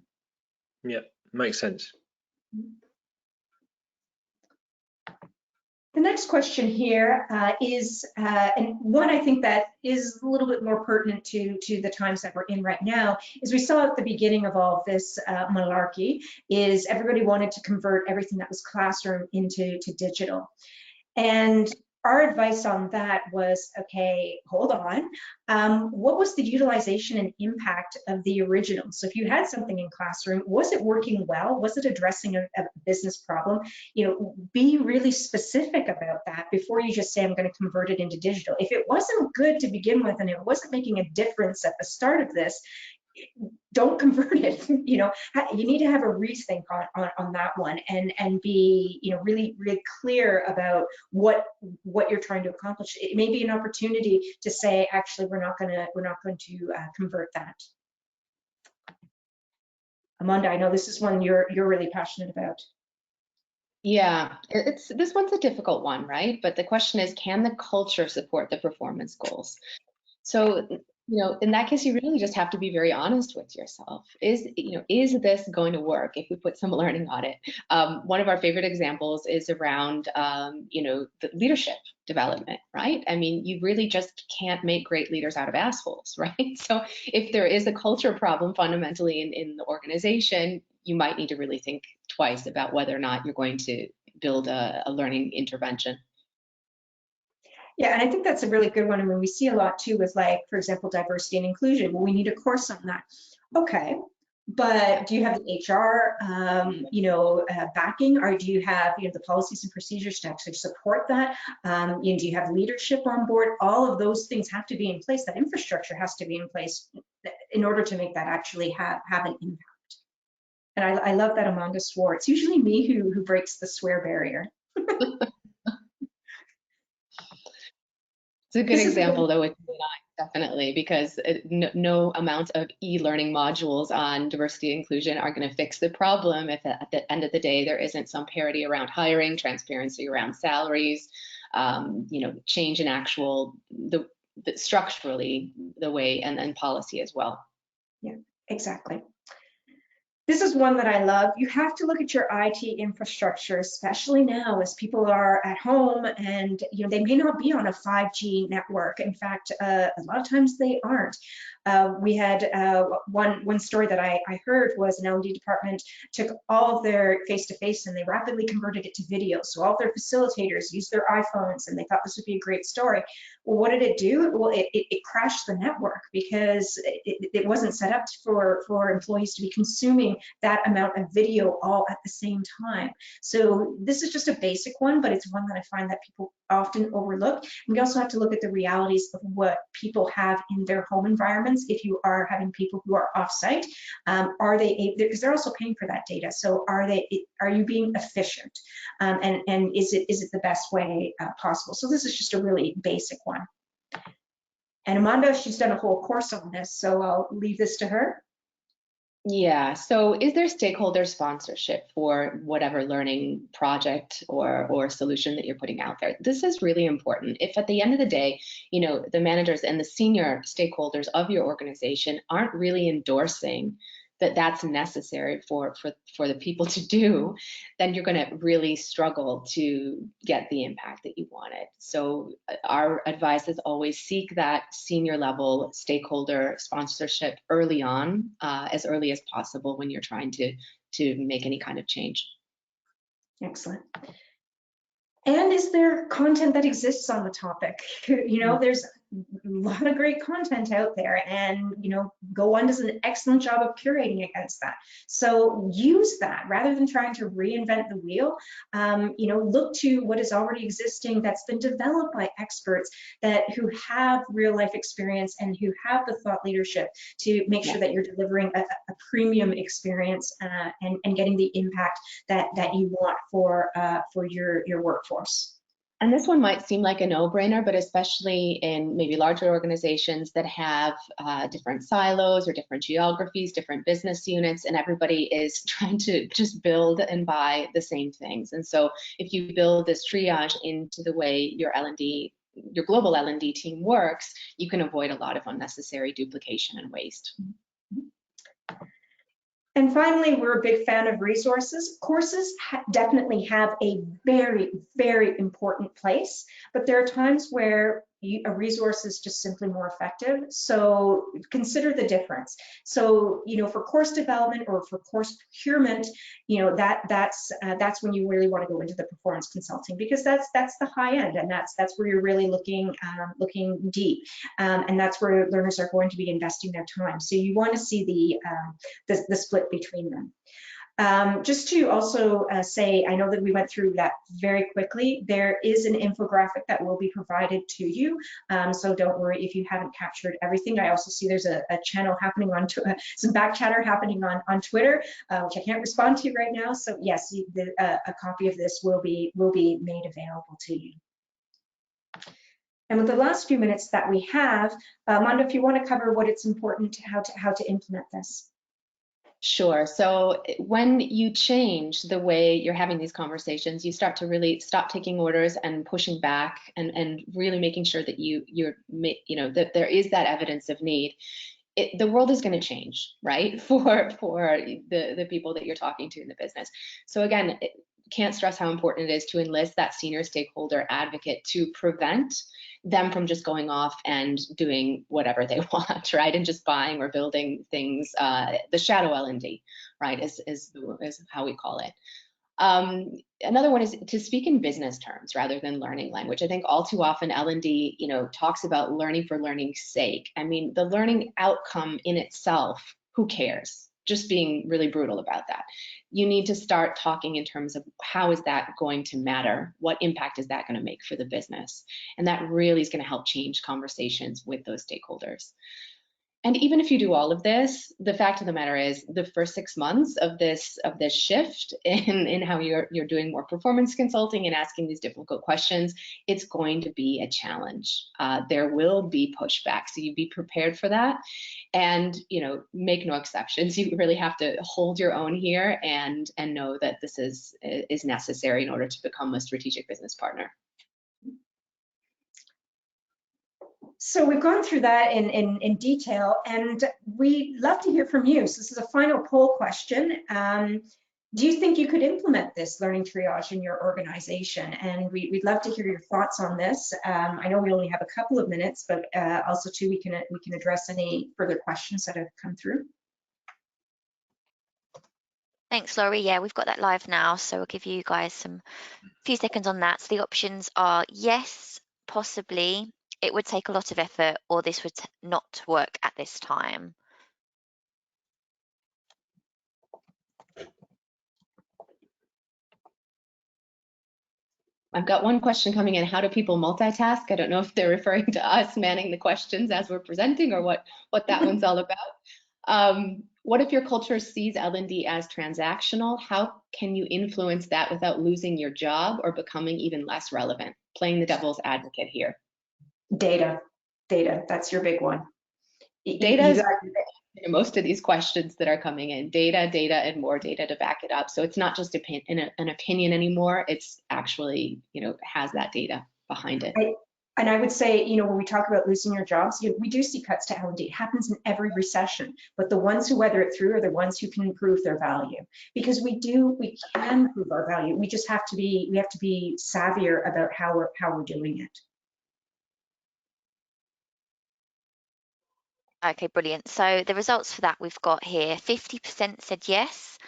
Yeah, makes sense. The next question here is, and one I think that is a little bit more pertinent to the times that we're in right now, is we saw at the beginning of all of this malarkey, is everybody wanted to convert everything that was classroom into digital. And our advice on that was, okay, hold on. What was the utilization and impact of the original? So if you had something in classroom, was it working well? Was it addressing a business problem? You know, be really specific about that before you just say, I'm going to convert it into digital. If it wasn't good to begin with and it wasn't making a difference at the start of this, don't convert it. You know, you need to have a rethink on that one, and be, you know, really clear about what you're trying to accomplish. It may be an opportunity to say, actually, we're not going to convert that. Amanda, I know this is one you're really passionate about. Yeah, this one's a difficult one, right? But the question is, can the culture support the performance goals? So, you know, in that case, you really just have to be very honest with yourself. Is this going to work if we put some learning on it? One of our favorite examples is around, the leadership development, right? I mean, you really just can't make great leaders out of assholes, right? So if there is a culture problem fundamentally in the organization, you might need to really think twice about whether or not you're going to build a learning intervention. Yeah, and I think that's a really good one. I mean, we see a lot too with, like, for example, diversity and inclusion. Well, we need a course on that. Okay, but do you have the HR, backing, or do you have, the policies and procedures to actually support that? Do you have leadership on board? All of those things have to be in place. That infrastructure has to be in place in order to make that actually have an impact. And I love that Amanda swore. It's usually me who breaks the swear barrier. It's a good example, though, it's not, definitely, because no amount of e-learning modules on diversity and inclusion are going to fix the problem if at the end of the day there isn't some parity around hiring, transparency around salaries, change in actual, the structurally the way, and policy as well. Yeah, exactly. This is one that I love. You have to look at your IT infrastructure, especially now as people are at home and they may not be on a 5G network. In fact, a lot of times they aren't. We had one story that I heard was an L&D department took all of their face-to-face and they rapidly converted it to video. So all of their facilitators used their iPhones and they thought this would be a great story. Well, what did it do? Well, it crashed the network because it wasn't set up for employees to be consuming that amount of video all at the same time. So this is just a basic one, but it's one that I find that people often overlook. And we also have to look at the realities of what people have in their home environments. If you are having people who are off-site, are they, because they're also paying for that data. So are you being efficient? And is it the best way possible? So this is just a really basic one. And Amanda, she's done a whole course on this, so I'll leave this to her. Yeah, so is there stakeholder sponsorship for whatever learning project or solution that you're putting out there? This is really important. If at the end of the day, the managers and the senior stakeholders of your organization aren't really endorsing that that's necessary for the people to do, then you're going to really struggle to get the impact that you wanted. So our advice is always seek that senior level stakeholder sponsorship early on, as early as possible when you're trying to make any kind of change. Excellent. And is there content that exists on the topic? There's a lot of great content out there, and GoOne does an excellent job of curating against that. So use that rather than trying to reinvent the wheel. Look to what is already existing that's been developed by experts who have real life experience and who have the thought leadership to make sure that you're delivering a premium experience and getting the impact that you want for your workforce. And this one might seem like a no-brainer, but especially in maybe larger organizations that have different silos or different geographies, different business units, and everybody is trying to just build and buy the same things. And so if you build this triage into the way your global L&D team works, you can avoid a lot of unnecessary duplication and waste. And finally, we're a big fan of resources. Courses definitely have a very, very important place, but there are times where a resource is just simply more effective. So consider the difference. So, you know, for course development or for course procurement, you know, that's when you really want to go into the performance consulting, because that's the high end, and that's where you're really looking deep, and that's where learners are going to be investing their time. So you want to see the split between them. Just to also say, I know that we went through that very quickly. There is an infographic that will be provided to you, so don't worry if you haven't captured everything. I also see there's a channel happening on some back chatter happening on Twitter, which I can't respond to right now. So yes, a copy of this will be made available to you. And with the last few minutes that we have, Manda, if you want to cover what it's important to how to implement this. Sure. So when you change the way you're having these conversations, you start to really stop taking orders and pushing back, and really making sure that you know that there is that evidence of need. The world is going to change, right? For the people that you're talking to in the business. So again, can't stress how important it is to enlist that senior stakeholder advocate to prevent them from just going off and doing whatever they want, right? And just buying or building things, the shadow L&D, right, is how we call it. Another one is to speak in business terms rather than learning language. I think all too often L&D, you know, talks about learning for learning's sake. I mean, the learning outcome in itself, who cares? Just being really brutal about that. You need to start talking in terms of how is that going to matter? What impact is that going to make for the business? And that really is going to help change conversations with those stakeholders. And even if you do all of this, the fact of the matter is the first 6 months of this shift in how you're doing more performance consulting and asking these difficult questions, it's going to be a challenge. There will be pushback, so you be prepared for that, and you know, make no exceptions. You really have to hold your own here and know that this is necessary in order to become a strategic business partner. So we've gone through that in detail, and we'd love to hear from you. So this is a final poll question. Do you think you could implement this learning triage in your organization? And we'd love to hear your thoughts on this. I know we only have a couple of minutes, but also too, we can address any further questions that have come through. Thanks, Laurie. Yeah, we've got that live now, so we'll give you guys a few seconds on that. So the options are yes, possibly, it would take a lot of effort, or this would not work at this time. I've got one question coming in. How do people multitask? I don't know if they're referring to us manning the questions as we're presenting, or what that one's all about. What if your culture sees L&D as transactional? How can you influence that without losing your job or becoming even less relevant? Playing the devil's advocate here. Data, that's your big one. Data is most of these questions that are coming in. Data, and more data to back it up. So it's not just an opinion anymore. It's actually, you know, has that data behind it. And I would say, you know, when we talk about losing your jobs, we do see cuts to L&D. It happens in every recession, but the ones who weather it through are the ones who can prove their value, because we can prove our value. We just have to be savvier about how we're doing it. Okay, brilliant. So the results for that we've got here, 50% said yes,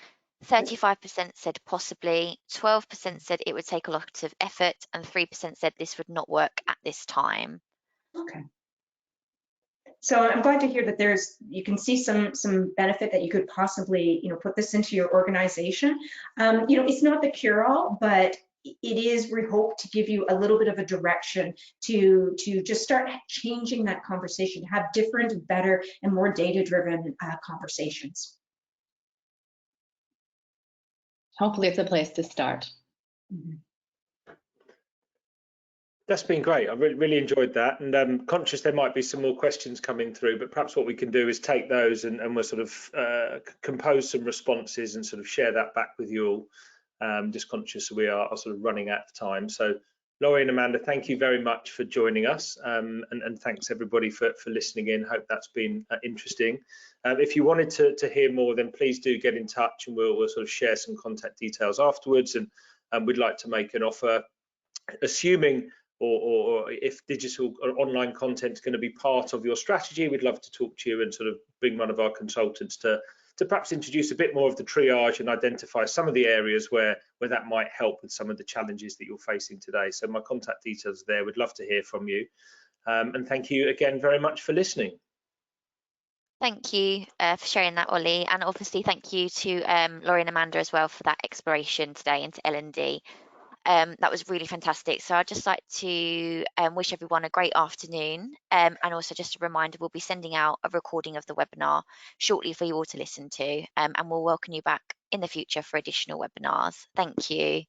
35% said possibly, 12% said it would take a lot of effort, and 3% said this would not work at this time. Okay. So I'm glad to hear that you can see some benefit that you could possibly, you know, put this into your organization. You know, it's not the cure-all, but it is, we hope, to give you a little bit of a direction to just start changing that conversation, have different, better, and more data-driven conversations. Hopefully it's a place to start. Mm-hmm. That's been great. I really enjoyed that, and I'm conscious there might be some more questions coming through, but perhaps what we can do is take those and we'll sort of compose some responses and sort of share that back with you all. Just conscious we are sort of running out of time. So Laurie and Amanda, thank you very much for joining us, and thanks everybody for listening in. Hope that's been interesting. If you wanted to hear more, then please do get in touch, and we'll sort of share some contact details afterwards, and we'd like to make an offer, assuming or if digital or online content is going to be part of your strategy, we'd love to talk to you and sort of bring one of our consultants to perhaps introduce a bit more of the triage and identify some of the areas where that might help with some of the challenges that you're facing today. So my contact details are there. We'd love to hear from you. And thank you again very much for listening. Thank you for sharing that, Ollie, and obviously thank you to Laurie and Amanda as well for that exploration today into L&D. That was really fantastic. So I'd just like to wish everyone a great afternoon, and also just a reminder, we'll be sending out a recording of the webinar shortly for you all to listen to, and we'll welcome you back in the future for additional webinars. Thank you.